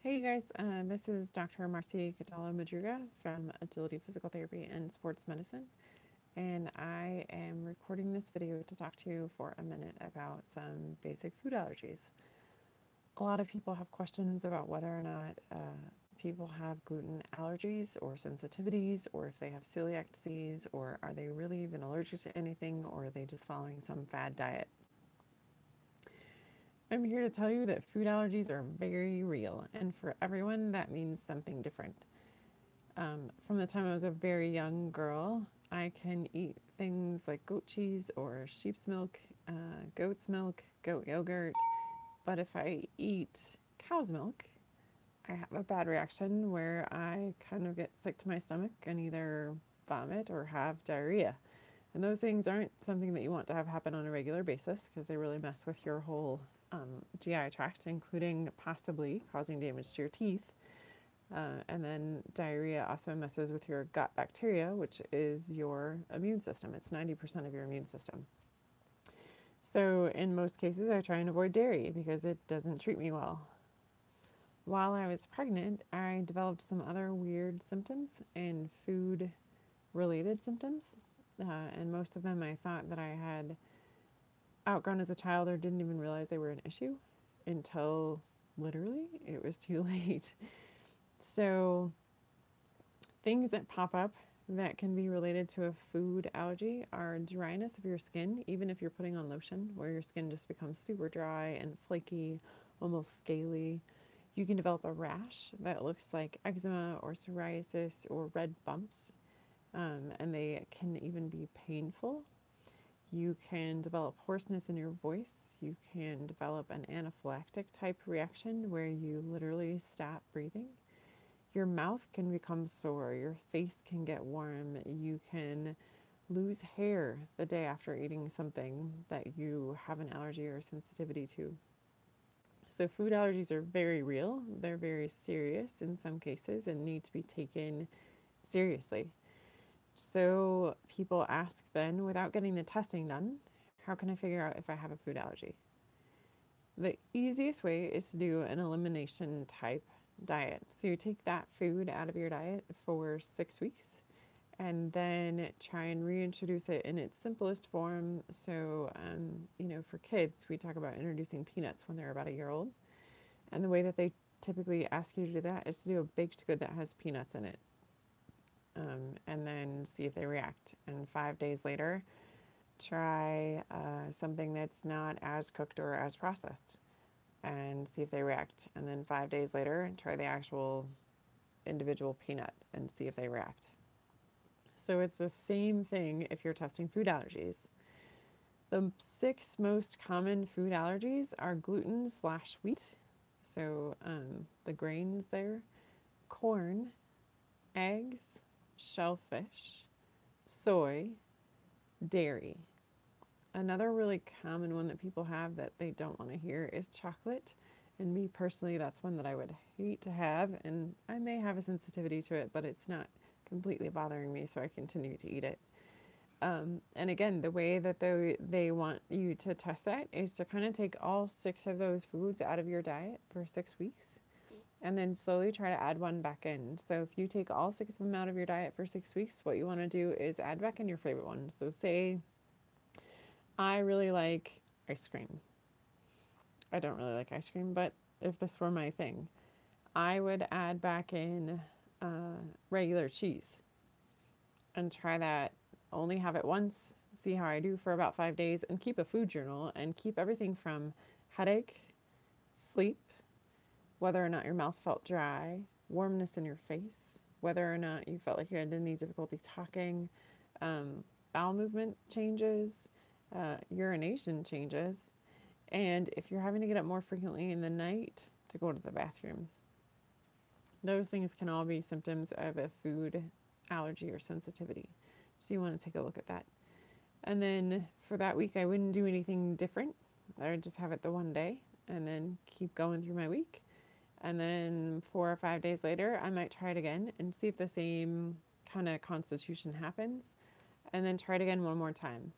Hey you guys, this is Dr. Marcy Catalo Madruga from Agility Physical Therapy and Sports Medicine, and I am recording this video to talk to you for a minute about some basic food allergies. A lot of people have questions about whether or not people have gluten allergies or sensitivities, or if they have celiac disease, or are they really even allergic to anything, or are they just following some fad diet. I'm here to tell you that food allergies are very real, and for everyone, that means something different. From the time I was a very young girl, I can eat things like goat cheese or sheep's milk, goat's milk, goat yogurt, but if I eat cow's milk, I have a bad reaction where I kind of get sick to my stomach and either vomit or have diarrhea. And those things aren't something that you want to have happen on a regular basis because they really mess with your whole GI tract, including possibly causing damage to your teeth. And then diarrhea also messes with your gut bacteria, which is your immune system. It's 90% of your immune system. So in most cases, I try and avoid dairy because it doesn't treat me well. While I was pregnant, I developed some other weird symptoms and food-related symptoms. And most of them I thought that I had outgrown as a child or didn't even realize they were an issue until literally it was too late. So things that pop up that can be related to a food allergy are dryness of your skin, even if you're putting on lotion, where your skin just becomes super dry and flaky, almost scaly. You can develop a rash that looks like eczema or psoriasis or red bumps, and they can even be painful. You can develop hoarseness in your voice. You can develop an anaphylactic type reaction where you literally stop breathing. Your mouth can become sore. Your face can get warm. You can lose hair the day after eating something that you have an allergy or sensitivity to. So, food allergies are very real. They're very serious in some cases and need to be taken seriously. So people ask then, without getting the testing done, how can I figure out if I have a food allergy? The easiest way is to do an elimination type diet. So you take that food out of your diet for 6 weeks and then try and reintroduce it in its simplest form. So, for kids, we talk about introducing peanuts when they're about a year old. And the way that they typically ask you to do that is to do a baked good that has peanuts in it. And then see if they react. And 5 days later, try something that's not as cooked or as processed and see if they react. And then 5 days later, try the actual individual peanut and see if they react. So it's the same thing if you're testing food allergies. The 6 most common food allergies are gluten/wheat, so the grains there, corn, eggs, shellfish, soy, dairy. Another really common one that people have that they don't want to hear is chocolate. And me personally, that's one that I would hate to have. And I may have a sensitivity to it, but it's not completely bothering me, so I continue to eat it. And again, the way that they want you to test that is to kind of take all 6 of those foods out of your diet for 6 weeks and then slowly try to add one back in. So if you take all 6 of them out of your diet for 6 weeks, what you want to do is add back in your favorite one. So say I really like ice cream. I don't really like ice cream, but if this were my thing, I would add back in regular cheese and try that. Only have it once, see how I do for about 5 days, and keep a food journal and keep everything from headache, sleep, whether or not your mouth felt dry, warmness in your face, whether or not you felt like you had any difficulty talking, bowel movement changes, urination changes, and if you're having to get up more frequently in the night to go to the bathroom. Those things can all be symptoms of a food allergy or sensitivity. So you want to take a look at that. And then for that week, I wouldn't do anything different. I would just have it the one day and then keep going through my week. And then 4 or 5 days later, I might try it again and see if the same kind of constitution happens. And then try it again one more time.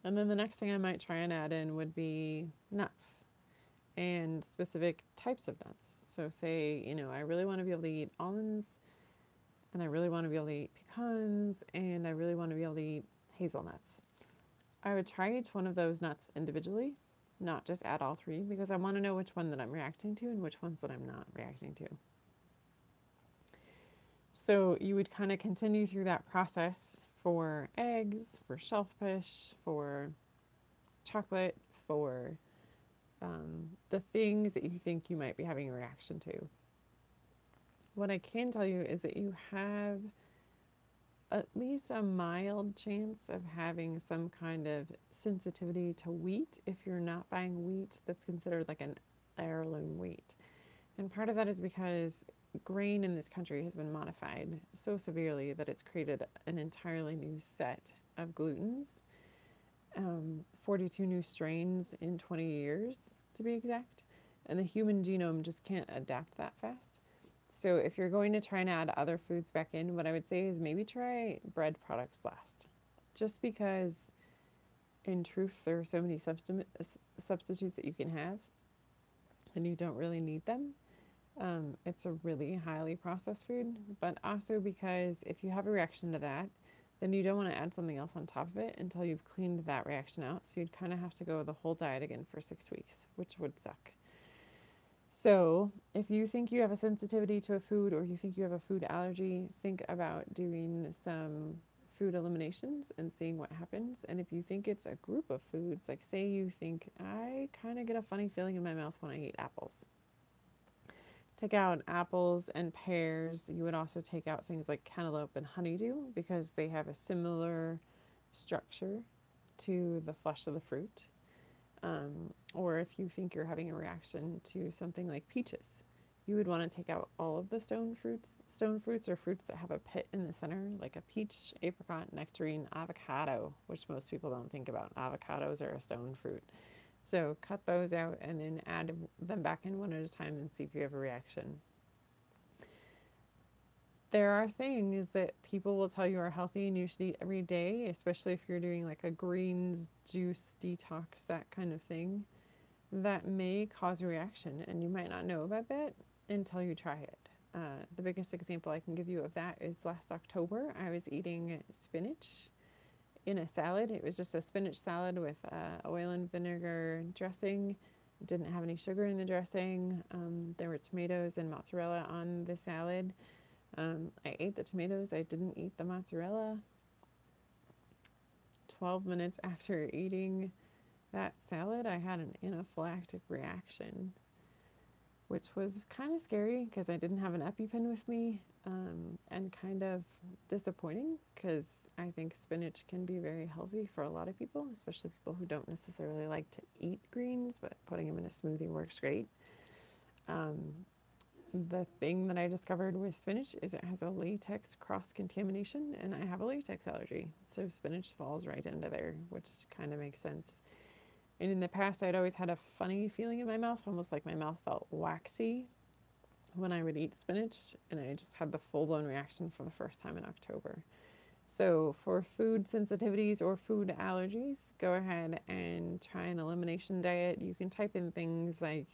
And then the next thing I might try and add in would be nuts. and specific types of nuts. So say, I really want to be able to eat almonds, and I really want to be able to eat pecans, and I really want to be able to eat hazelnuts. I would try each one of those nuts individually, not just add all three, because I want to know which one that I'm reacting to and which ones that I'm not reacting to. So you would kind of continue through that process for eggs, for shellfish, for chocolate, for the things that you think you might be having a reaction to. What I can tell you is that you have at least a mild chance of having some kind of sensitivity to wheat if you're not buying wheat that's considered like an heirloom wheat. And part of that is because grain in this country has been modified so severely that it's created an entirely new set of glutens, 42 new strains in 20 years to be exact, and the human genome just can't adapt that fast. So if you're going to try and add other foods back in, what I would say is maybe try bread products last. Just because, in truth, there are so many substitutes that you can have, and you don't really need them. It's a really highly processed food, but also because if you have a reaction to that, then you don't want to add something else on top of it until you've cleaned that reaction out. So you'd kind of have to go the whole diet again for 6 weeks, which would suck. So if you think you have a sensitivity to a food or you think you have a food allergy, think about doing some food eliminations and seeing what happens. And if you think it's a group of foods, like say you think, I kind of get a funny feeling in my mouth when I eat apples. Take out apples and pears. You would also take out things like cantaloupe and honeydew because they have a similar structure to the flesh of the fruit. Or if you think you're having a reaction to something like peaches, you would want to take out all of the stone fruits. Stone fruits are fruits that have a pit in the center, like a peach, apricot, nectarine, avocado, which most people don't think about. Avocados are a stone fruit. So cut those out and then add them back in one at a time and see if you have a reaction. There are things that people will tell you are healthy and you should eat every day, especially if you're doing like a greens juice detox, that kind of thing, that may cause a reaction, and you might not know about that until you try it. The biggest example I can give you of that is last October, I was eating spinach in a salad. It was just a spinach salad with oil and vinegar dressing. It didn't have any sugar in the dressing. There were tomatoes and mozzarella on the salad. I ate the tomatoes. I didn't eat the mozzarella. 12 minutes after eating that salad, I had an anaphylactic reaction, which was kind of scary because I didn't have an EpiPen with me, and kind of disappointing because I think spinach can be very healthy for a lot of people, especially people who don't necessarily like to eat greens, but putting them in a smoothie works great. The thing that I discovered with spinach is it has a latex cross-contamination, and I have a latex allergy, so spinach falls right into there, which kind of makes sense. And in the past, I'd always had a funny feeling in my mouth, almost like my mouth felt waxy when I would eat spinach, and I just had the full-blown reaction for the first time in October. So for food sensitivities or food allergies, go ahead and try an elimination diet. You can type in things like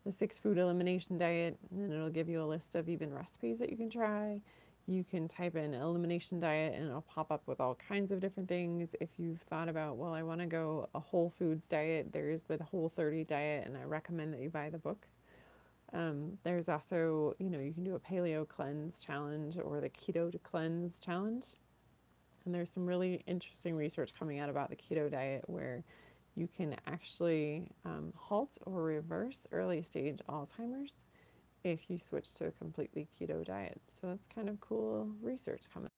the 6-food elimination diet, and it'll give you a list of even recipes that you can try. You can type in elimination diet and it'll pop up with all kinds of different things. If you've thought about, well, I want to go a whole foods diet, there's the Whole30 diet, and I recommend that you buy the book. There's also, you can do a paleo cleanse challenge or the keto to cleanse challenge. And there's some really interesting research coming out about the keto diet where you can actually halt or reverse early stage Alzheimer's if you switch to a completely keto diet. So that's kind of cool research coming